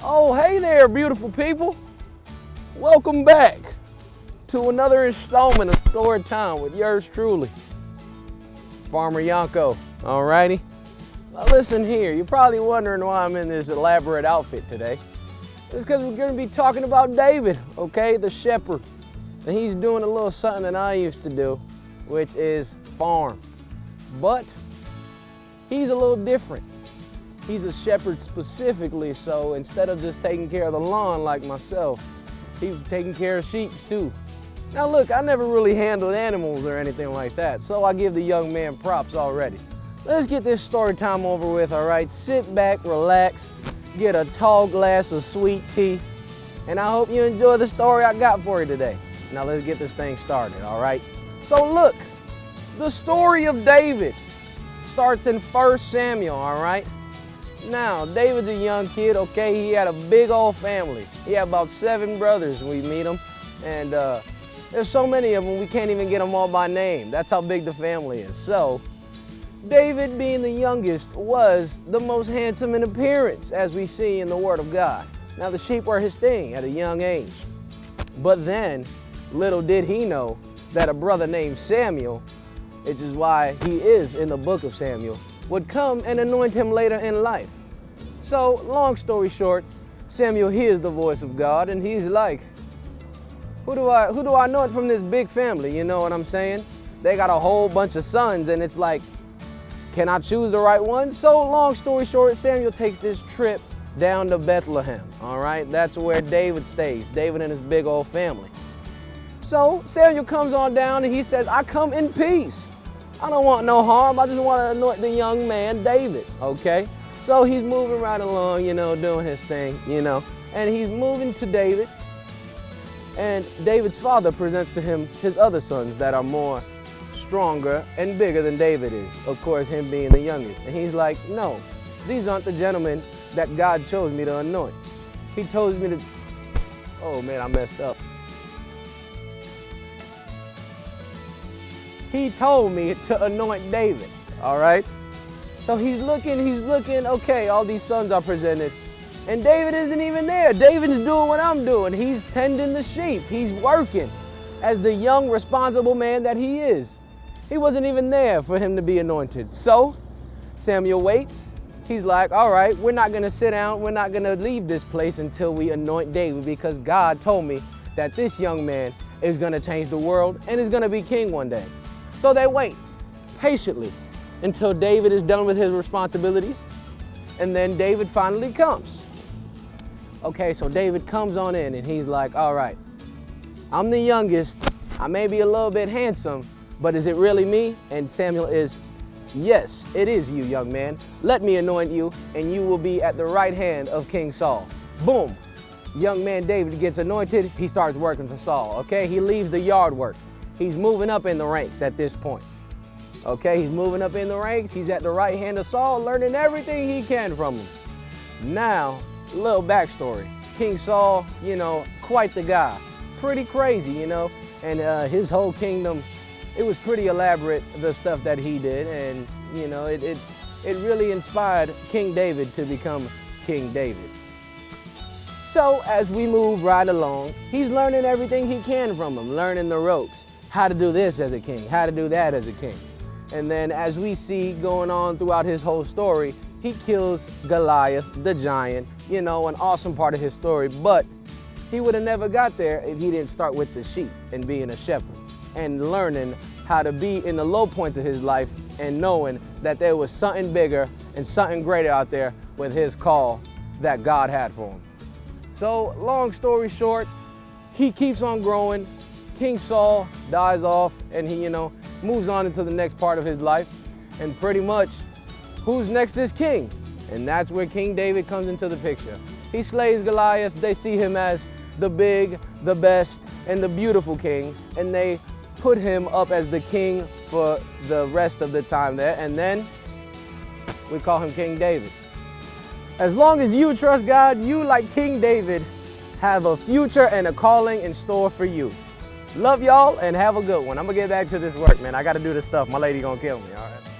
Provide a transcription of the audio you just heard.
Oh, hey there, beautiful people. Welcome back to another installment of Story Time with yours truly, Farmer Yanco. Alrighty. Now listen here, you're probably wondering why I'm in this elaborate outfit today. It's because we're going to be talking about David, okay, the shepherd. And he's doing a little something that I used to do, which is farm. But he's a little different. He's a shepherd specifically, so instead of just taking care of the lawn like myself, he's taking care of sheep too. Now look, I never really handled animals or anything like that, so I give the young man props already. Let's get this story time over with, all right? Sit back, relax, get a tall glass of sweet tea, and I hope you enjoy the story I got for you today. Now let's get this thing started, all right? So look, the story of David starts in 1 Samuel, all right? Now, David's a young kid, okay? He had a big old family. He had about 7 brothers when we meet him. And there's so many of them, we can't even get them all by name. That's how big the family is. So, David, being the youngest, was the most handsome in appearance, as we see in the Word of God. Now, the sheep were his thing at a young age. But then, little did he know that a brother named Samuel, which is why he is in the book of Samuel, would come and anoint him later in life. So, long story short, Samuel hears the voice of God and he's like, who do I anoint from this big family? You know what I'm saying? They got a whole bunch of sons and it's like, can I choose the right one? So, long story short, Samuel takes this trip down to Bethlehem, all right? That's where David stays, David and his big old family. So, Samuel comes on down and he says, I come in peace. I don't want no harm. I just want to anoint the young man, David, okay? So he's moving right along, you know, doing his thing, you know, and he's moving to David. And David's father presents to him his other sons that are more stronger and bigger than David is, of course, him being the youngest. And he's like, no, these aren't the gentlemen that God chose me to anoint. He told me to, oh man, I messed up. He told me to anoint David, all right? So he's looking, okay, all these sons are presented, and David isn't even there. David's doing what I'm doing. He's tending the sheep. He's working as the young, responsible man that he is. He wasn't even there for him to be anointed. So Samuel waits. He's like, all right, we're not gonna sit down. We're not gonna leave this place until we anoint David because God told me that this young man is gonna change the world and is gonna be king one day. So they wait patiently until David is done with his responsibilities, and then David finally comes. Okay, so David comes on in and he's like, all right, I'm the youngest, I may be a little bit handsome, but is it really me? And Samuel is, yes, it is you, young man. Let me anoint you, and you will be at the right hand of King Saul. Boom, young man David gets anointed, he starts working for Saul, okay? He leaves the yard work. He's moving up in the ranks at this point. Okay, he's moving up in the ranks. He's at the right hand of Saul, learning everything he can from him. Now, a little backstory. King Saul, you know, quite the guy. Pretty crazy, you know, and his whole kingdom, it was pretty elaborate, the stuff that he did, and, you know, it really inspired King David to become King David. So, as we move right along, he's learning everything he can from him, learning the ropes. How to do this as a king, how to do that as a king. And then as we see going on throughout his whole story, he kills Goliath, the giant, you know, an awesome part of his story, but he would have never got there if he didn't start with the sheep and being a shepherd and learning how to be in the low points of his life and knowing that there was something bigger and something greater out there with his call that God had for him. So long story short, he keeps on growing. King Saul dies off and he, you know, moves on into the next part of his life. And pretty much, who's next is king? And that's where King David comes into the picture. He slays Goliath. They see him as the big, the best, and the beautiful king. And they put him up as the king for the rest of the time there. And then we call him King David. As long as you trust God, you, like King David, have a future and a calling in store for you. Love y'all and have a good one. I'm gonna get back to this work, man. I gotta do this stuff. My lady gonna kill me, all right?